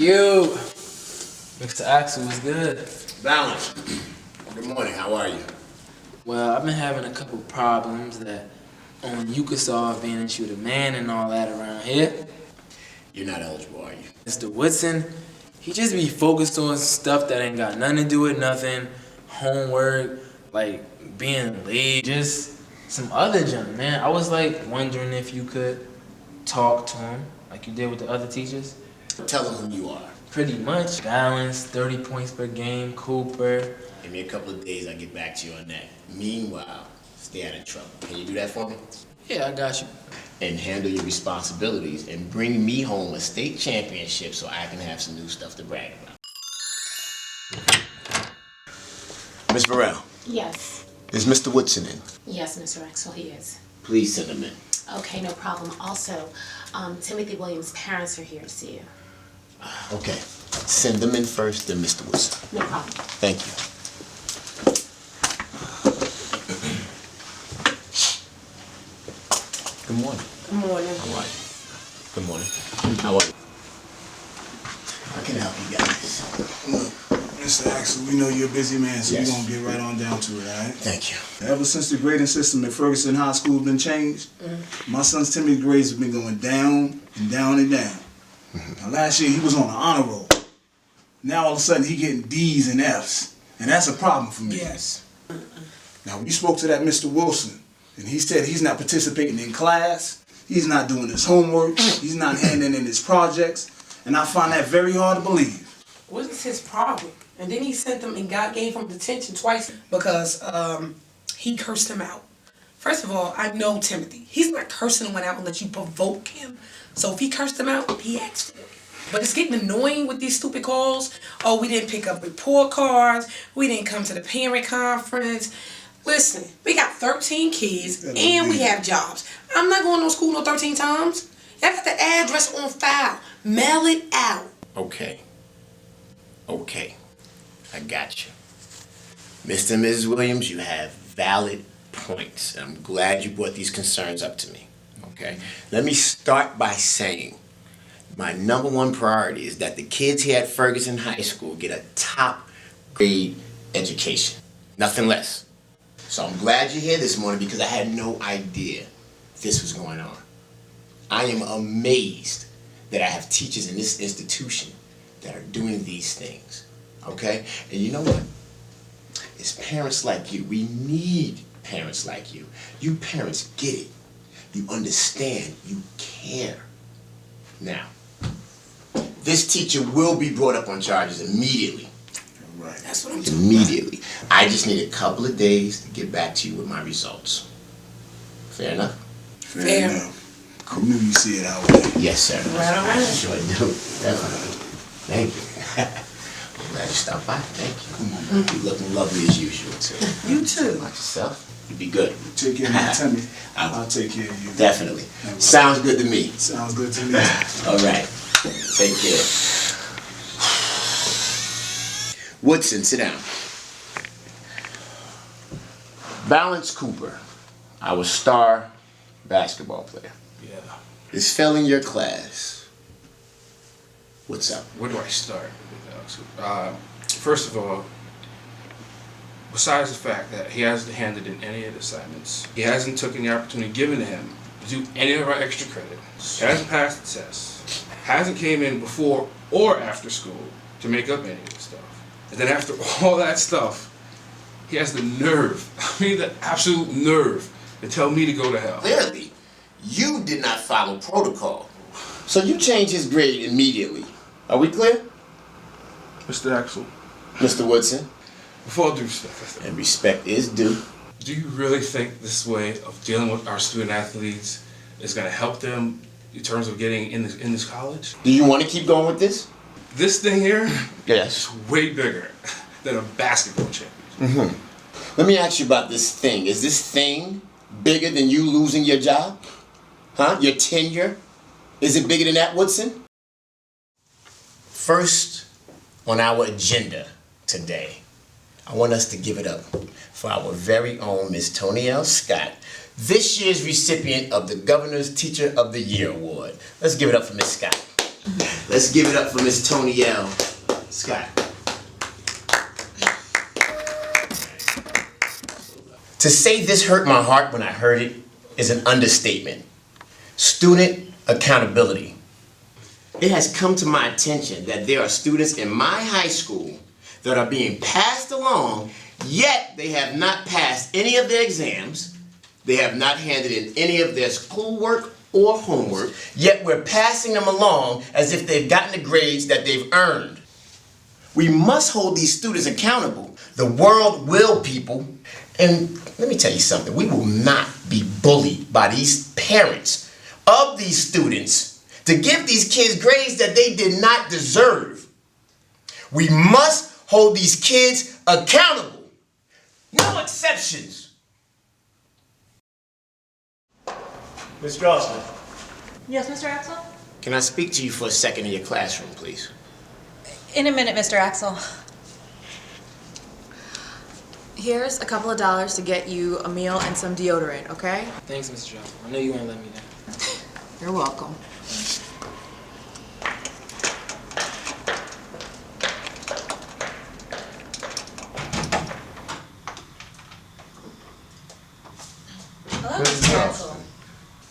You, Mr. Axel was good. Balance. Good morning, how are you? Well, I've been having a couple problems that only you could solve, being that you're the man and all that around here. You're not eligible, are you? Mr. Woodson, he just be focused on stuff that ain't got nothing to do with nothing. Homework, like being late, just some other junk, man. I was like wondering if you could talk to him like you did with the other teachers. Tell him who you are. Pretty much. Balance, 30 points per game, Cooper. Give me a couple of days, I'll get back to you on that. Meanwhile, stay out of trouble. Can you do that for me? Yeah, I got you. And handle your responsibilities and bring me home a state championship so I can have some new stuff to brag about. Miss Burrell. Yes. Is Mr. Woodson in? Yes, Mr. Axel, he is. Please send him in. Okay, no problem. Also, Timothy Williams' parents are here to see you. Okay. Send them in first, then Mr. Woodson. No problem. Thank you. Good morning. Good morning. How are you? Good morning. How are you? How can I help you guys? Look, Mr. Axel, we know you're a busy man, so Yes. we're going to get right on down to it, all right? Thank you. Ever since the grading system at Ferguson High School has been changed, my son's Timmy's grades have been going down and down and down. Now, last year, he was on an honor roll. Now, all of a sudden, he getting D's and F's, and that's a problem for me. Yes. Now, we spoke to that Mr. Wilson, and he said he's not participating in class, he's not doing his homework, he's not handing in his projects, and I find that very hard to believe. What is his problem? And then he sent them and God gave him detention twice because he cursed him out. First of all, I know Timothy. He's not cursing one out unless you provoke him. So if he cursed him out, he asked for it. But it's getting annoying with these stupid calls. Oh, we didn't pick up report cards. We didn't come to the parent conference. Listen, we got 13 kids and we have jobs. I'm not going to school no 13 times. Y'all got the address on file. Mail it out. Okay. Okay. I got you. Mr. and Mrs. Williams, you have valid points. I'm glad you brought these concerns up to me. Okay? Let me start by saying my number one priority is that the kids here at Ferguson High School get a top grade education. Nothing less. So I'm glad you're here this morning because I had no idea this was going on. I am amazed that I have teachers in this institution that are doing these things. Okay? And you know what? It's parents like you. We need parents like you. You parents get it. You understand. You care. Now, this teacher will be brought up on charges immediately. Right. That's what I'm talking Immediately. I just need a couple of days to get back to you with my results. Fair enough? Fair. enough. I knew you see it our way. Yes, sir. Right on. I sure do. Definitely. Thank you. I'm glad you stopped by. Thank you. You're looking lovely as usual, too. You too. Watch yourself. You'll be good. Take care of me, Timmy. I'll take care of you. Definitely. Sounds good to me. Sounds good to me. All right. Take care. Woodson, sit down. Balance Cooper, our star basketball player, Yeah. is failing your class. What's up? Where do I start with Alex? First of all, besides the fact that he hasn't handed in any of the assignments, he hasn't taken the opportunity given to him to do any of our extra credit, he hasn't passed the tests, hasn't came in before or after school to make up any of the stuff. And then after all that stuff, he has the nerve, I mean the absolute nerve, to tell me to go to hell. Clearly, you did not follow protocol. So you changed his grade immediately. Are we clear? Mr. Axel, Mr. Woodson? with all due respect, And respect is due. do you really think this way of dealing with our student athletes is going to help them in terms of getting in this college? Do you want to keep going with this? This thing here Yes. is way bigger than a basketball championship. Let me ask you about this thing. Is this thing bigger than you losing your job? Huh? Your tenure? Is it bigger than that, Woodson? First on our agenda today, I want us to give it up for our very own Miss Tony L. Scott, this year's recipient of the Governor's Teacher of the Year Award. Let's give it up for Miss Scott. Let's give it up for Miss Tony L. Scott. To say this hurt my heart when I heard it is an understatement. Student accountability. It has come to my attention that there are students in my high school that are being passed along, yet they have not passed any of their exams, they have not handed in any of their schoolwork or homework, yet we're passing them along as if they've gotten the grades that they've earned. We must hold these students accountable. The world will, people. And let me tell you something, we will not be bullied by these parents of these students to give these kids grades that they did not deserve. We must hold these kids accountable. No exceptions. Ms. Ralston. Yes, Mr. Axel? Can I speak to you for a second in your classroom, please? In a minute, Mr. Axel. Here's a couple of dollars to get you a meal and some deodorant, okay? Thanks, Mr. Johnson. I know you won't let me down. You're welcome. Hello, Mr. Axel.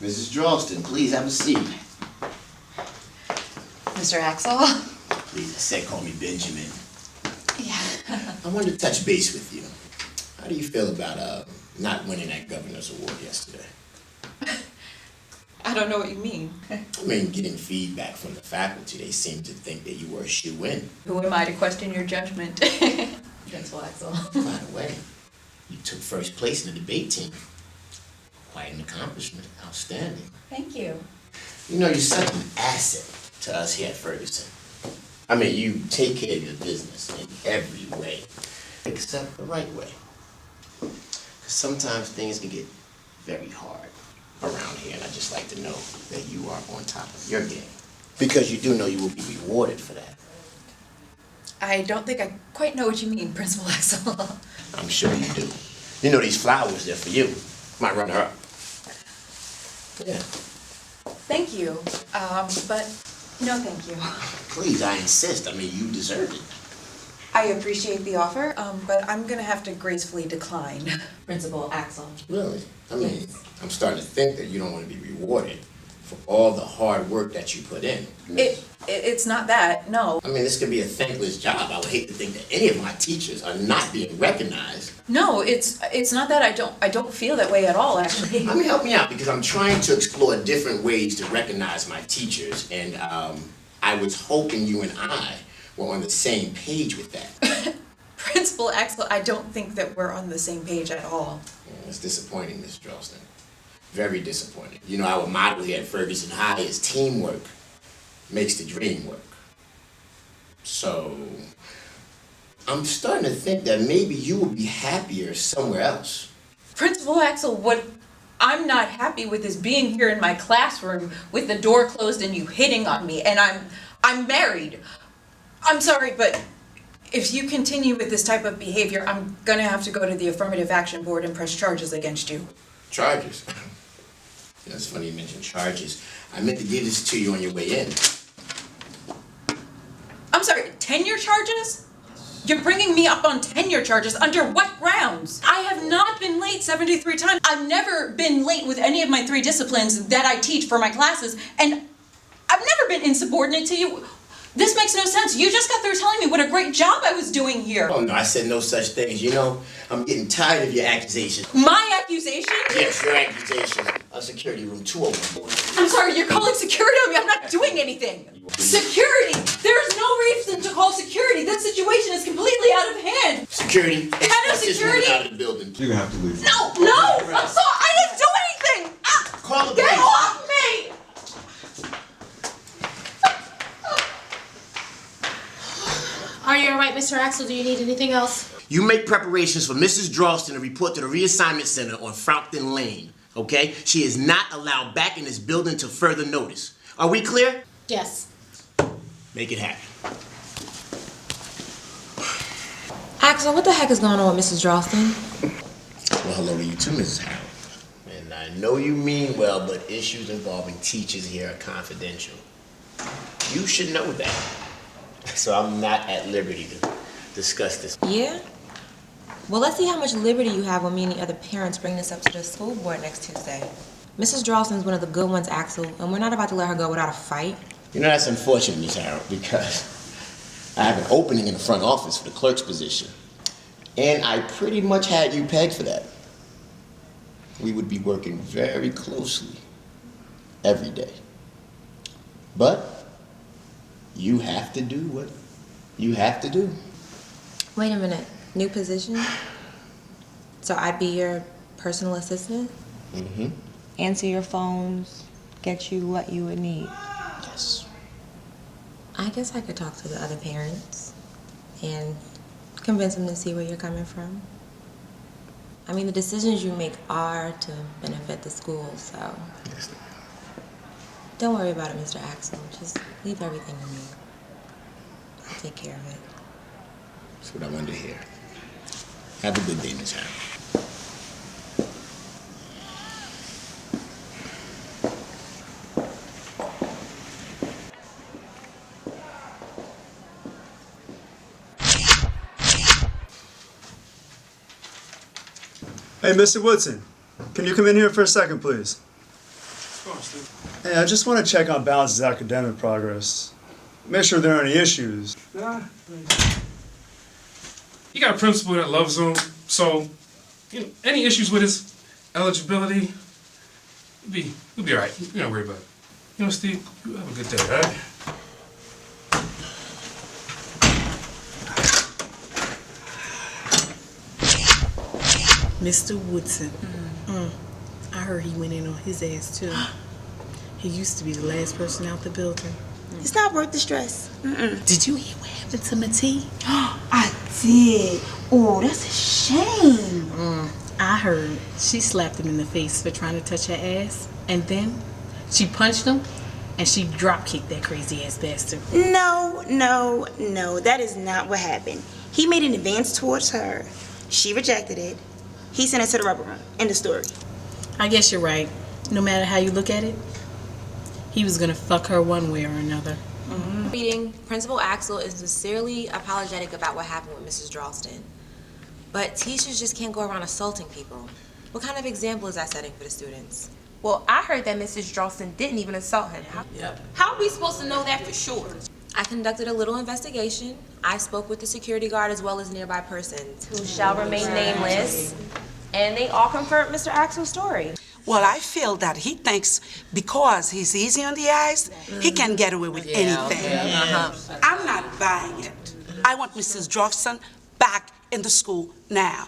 Mrs. Dralston, please have a seat. Mr. Axel? Please, I said call me Benjamin. Yeah. I wanted to touch base with you. How do you feel about not winning that governor's award yesterday? I don't know what you mean. I mean, getting feedback from the faculty, they seem to think that you were a shoe-in. Who am I to question your judgment? Principal Axel. By the way, you took first place in the debate team. Quite an accomplishment. Outstanding. Thank you. You know, you're such an asset to us here at Ferguson. I mean, you take care of your business in every way, except the right way. Because sometimes things can get very hard around here, and I just like to know that you are on top of your game. Because you do know you will be rewarded for that. I don't think I quite know what you mean, Principal Axel. I'm sure you do. You know these flowers, they're for you. Might run her up. Yeah. Thank you. But no thank you. Please, I insist. I mean, you deserve it. I appreciate the offer, but I'm gonna have to gracefully decline. Principal Axel. Really? I mean, I'm starting to think that you don't want to be rewarded for all the hard work that you put in. It's not that, no. I mean, this could be a thankless job. I would hate to think that any of my teachers are not being recognized. No, it's not that. I don't feel that way at all, actually. I mean, help me out, because I'm trying to explore different ways to recognize my teachers, and I was hoping you and I were on the same page with that. Principal Axel, I don't think that we're on the same page at all. Yeah, it's disappointing, Miss Dralston. Very disappointing. You know, our motto here at Ferguson High is teamwork makes the dream work. So, I'm starting to think that maybe you would be happier somewhere else. Principal Axel, what I'm not happy with is being here in my classroom with the door closed and you hitting on me, and I'm married. I'm sorry, but if you continue with this type of behavior, I'm gonna have to go to the Affirmative Action Board and press charges against you. Charges? Yeah, it's funny you mentioned charges. I meant to give this to you on your way in. I'm sorry, tenure charges? You're bringing me up on tenure charges. Under what grounds? I have not been late 73 times. I've never been late with any of my 3 disciplines that I teach for my classes, and I've never been insubordinate to you. This makes no sense. You just got through telling me what a great job I was doing here. Oh, no, I said no such things. You know, I'm getting tired of your accusations. My accusation? Yes, your accusations. Security room 201. I'm sorry, you're calling security on me. I'm not doing anything. Security! There is no reason to call security. This situation is completely out of hand. Security, escort this woman security? out of the building. You're gonna have to leave. No! I'm sorry. I didn't do anything. Ah, Call the get police. off me! Are you all right, Mr. Axel? Do you need anything else? You make preparations for Mrs. Dralston to report to the reassignment center on Frampton Lane, okay? She is not allowed back in this building till further notice. Are we clear? Yes. Make it happen. Axel, what the heck is going on with Mrs. Dralston? Well, hello to you too, Mrs. Harold. And I know you mean well, but issues involving teachers here are confidential. You should know that. So I'm not at liberty to discuss this. Yeah? Well, let's see how much liberty you have when me and the other parents bring this up to the school board next Tuesday. Mrs. Drawson's one of the good ones, Axel, and we're not about to let her go without a fight. You know, that's unfortunate, Miss Harold, because I have an opening in the front office for the clerk's position. And I pretty much had you pegged for that. We would be working very closely every day. But you have to do what you have to do. Wait a minute. New position? So I'd be your personal assistant? Mm-hmm. Answer your phones, get you what you would need. Yes. I guess I could talk to the other parents and convince them to see where you're coming from. I mean, the decisions you make are to benefit the school, so. Yes. Don't worry about it, Mr. Axel. Just leave everything to me. I'll take care of it. That's what I wanted to hear. Have a good day, Miss Harold. Hey, Mr. Woodson, can you come in here for a second, please? Hey, I just want to check on Balance's academic progress. Make sure there aren't any issues. He got a principal that loves him, so any issues with his eligibility, we'll be all right. You don't worry about it. Steve, you have a good day, all right? Mr. Woodson. I heard he went in on his ass too. He used to be the last person out the building. It's not worth the stress. Did you hear what happened to Matee? I did. Oh, that's a shame. I heard she slapped him in the face for trying to touch her ass, and then she punched him, and she drop kicked that crazy ass bastard. No. That is not what happened. He made an advance towards her. She rejected it. He sent her to the rubber room. End of story. I guess you're right. No matter how you look at it, he was gonna fuck her one way or another. Meeting, Principal Axel is sincerely apologetic about what happened with Mrs. Drawston. But teachers just can't go around assaulting people. What kind of example is that setting for the students? Well, I heard that Mrs. Drawston didn't even assault him. How are we supposed to know that for sure? I conducted a little investigation. I spoke with the security guard as well as nearby persons who shall remain nameless, and they all confirmed Mr. Axel's story. Well, I feel that he thinks because he's easy on the eyes, he can get away with anything. I'm not buying it. I want Mrs. Drawson back in the school now.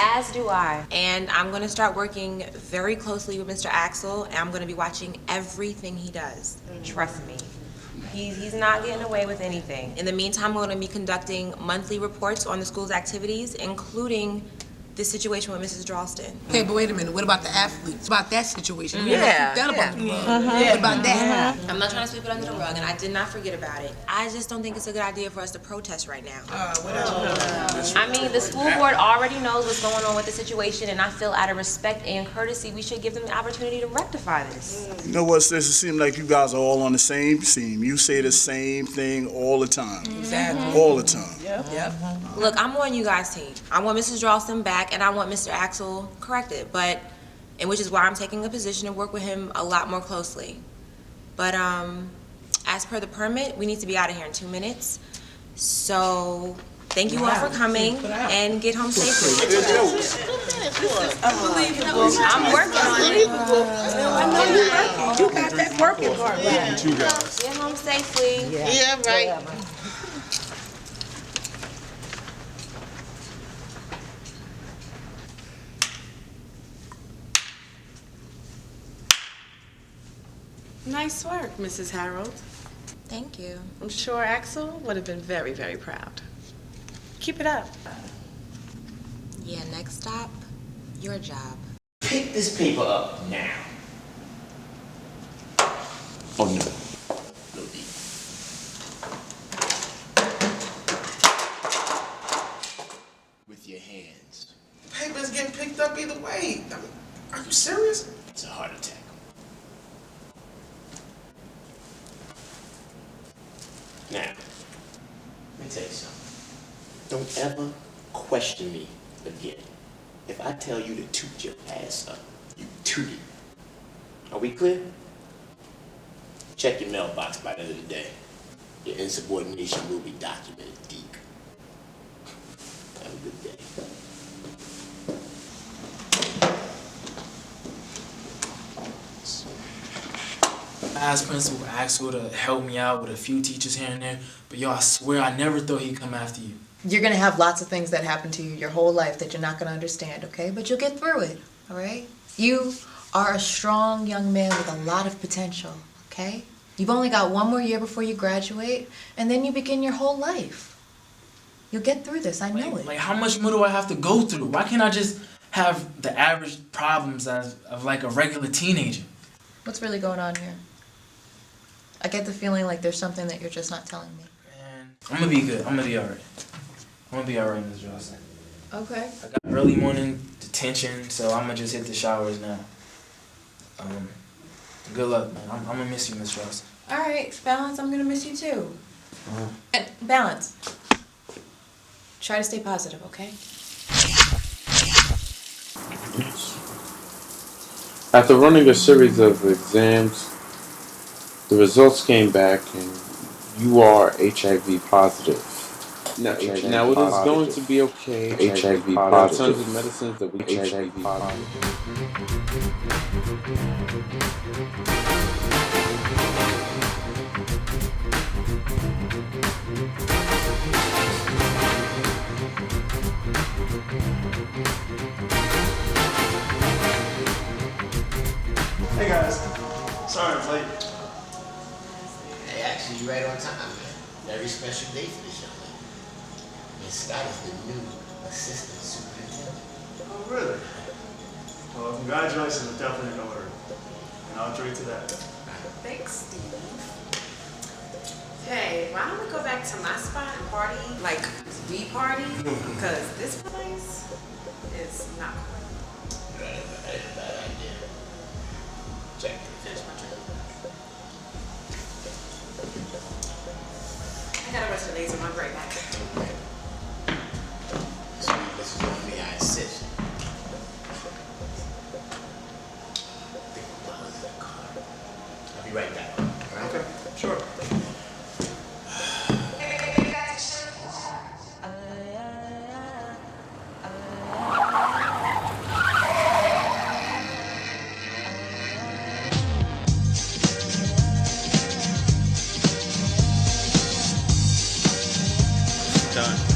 As do I. And I'm going to start working very closely with Mr. Axel, and I'm going to be watching everything he does. Trust me. He's not getting away with anything. In the meantime, I'm going to be conducting monthly reports on the school's activities, including this situation with Mrs. Drawston. Hey, but wait a minute. What about the athletes? About that situation? Yeah. That about the What about that? I'm not trying to sweep it under the rug, and I did not forget about it. I just don't think it's a good idea for us to protest right now. I mean, the school board already knows what's going on with the situation, and I feel out of respect and courtesy, we should give them the opportunity to rectify this. You know what, sis? It seems like you guys are all on the same team. You say the same thing all the time. Exactly. All the time. Yep. Look, I'm on you guys' team. I want Mrs. Drawston back, and I want Mr. Axel corrected, and which is why I'm taking a position to work with him a lot more closely. But as per the permit, we need to be out of here in 2 minutes. So thank you all for coming, and get home safely. Unbelievable. I'm working on it. I know you're working. You got that working part right. Get home safely. Yeah, right. Nice work, Mrs. Harold. Thank you. I'm sure Axel would have been very, very proud. Keep it up. Yeah, next stop, your job. Pick this paper up now. Oh, no. No deep. With your hands. The paper's getting picked up either way. I mean, are you serious? It's a heart attack. Now, let me tell you something. Don't ever question me again. If I tell you to toot your ass up, you toot it. Are we clear? Check your mailbox by the end of the day. Your insubordination will be documented deep. Have a good day. I asked Principal Axel to help me out with a few teachers here and there, but yo, I swear I never thought he'd come after you. You're gonna have lots of things that happen to you your whole life that you're not gonna understand, okay? But you'll get through it, all right? You are a strong young man with a lot of potential, okay? You've only got one more year before you graduate, and then you begin your whole life. You'll get through this, I know it. Like, how much more do I have to go through? Why can't I just have the average problems of like a regular teenager? What's really going on here? I get the feeling like there's something that you're just not telling me. Man, I'm gonna be good. I'm gonna be alright. I'm gonna be alright, Ms. Johnson. Okay. I got early morning detention, so I'm gonna just hit the showers now. Good luck, man. I'm gonna miss you, Ms. Johnson. All right, Balance, I'm gonna miss you too. And Balance. Try to stay positive, okay? After running a series of exams, the results came back and you are HIV positive. Now it is going to be okay. HIV positive. Tons of medicines that we HIV positive. Hey guys, sorry I'm late. Hey, actually, you're right on time, man. Very special day for this young lady. Miss Scott is the new assistant superintendent. Oh, really? Well, congratulations are definitely in order. And I'll drink to that. Thanks, Steve. Hey, why don't we go back to my spot and party? Like, we party? Because this place is not cool. That is a bad idea. Check. Finish my drink. I gotta go to the laser. I'll be right back. So this is what me I insist. I think my mom is in the car. I'll be right back. All right? Okay, sure. Done.